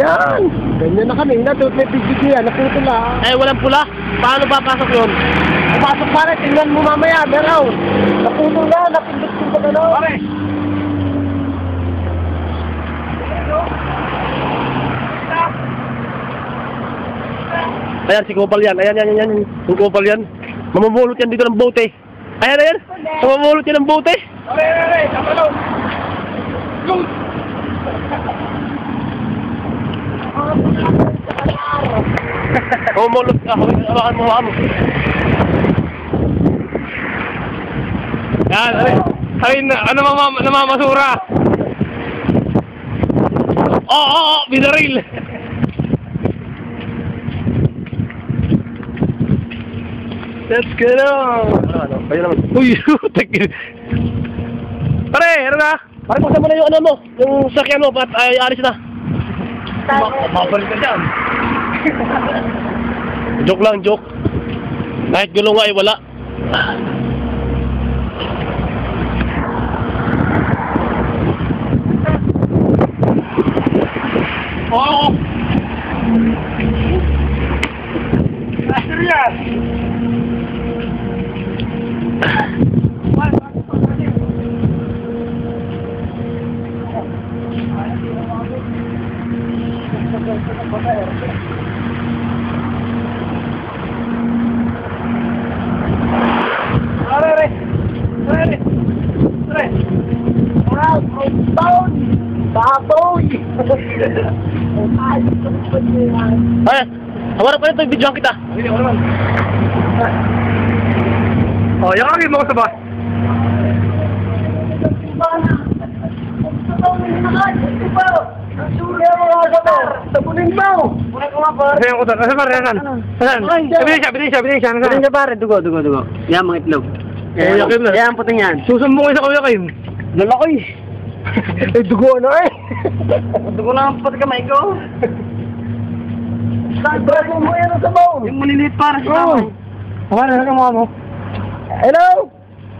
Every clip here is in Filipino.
Yan. Ganyan na kami. May pigigil yan. Naputol lang. Eh, walang pula. Paano papasok yun? Pumasok pare. Tingnan mo mamaya. Meron. Naputol lang. Napindot ko ba gano'n? Pare. Ayan, si Kupal yan. Ayan. Yung Kupal yan. Mamamulot yan dito ng bote. Ayan. Mamamulot yan ng bote. Pare. Tama doon. Yung. Mamamulot. Hawakan mo. Yan. Ay, namamasura. Oo, binaril. Let's go! Ano? Kayo naman. Uy! Pare! Ano na? Pare, buksan mo na yung ano mo. Yung sakyan mo. Ay, alis na. Mabalik ka dyan. Joke lang, joke. Kahit gulong nga ay wala. Oo! Serious! Baboy! Ay, hawaran pa ito, videoan kita. Hindi, wala naman. Oh, yakagin mo ko sa bus. Tabunin mo! Muna ko nga pare. Ayan ko doon. Asan pare? Asan? Bilis siya. Pare, dugo. Yan, mga itlog. Yan, puting yan. Susumbong kayo sa kuya kayo. Lalaki. Dugo na eh. Dugo lang pati kamay ko. Braso mo yan sa bawang. Yung maliliit para sa kamay. Hawaran na mo. Hello?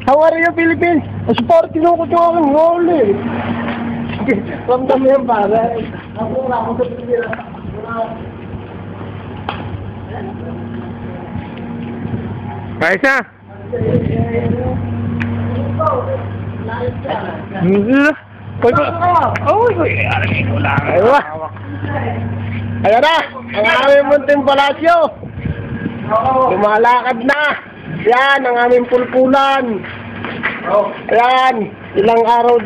How are you, Philippines? Support, tinukot yung aking huli. Ramdam mo yan, pare. Ako sa Pilipinas. Kaya siya? Ayan na, ang aming munting palasyo. Lumalakad na. Yan, ang aming pulpulan. Ayan, ilang araw din.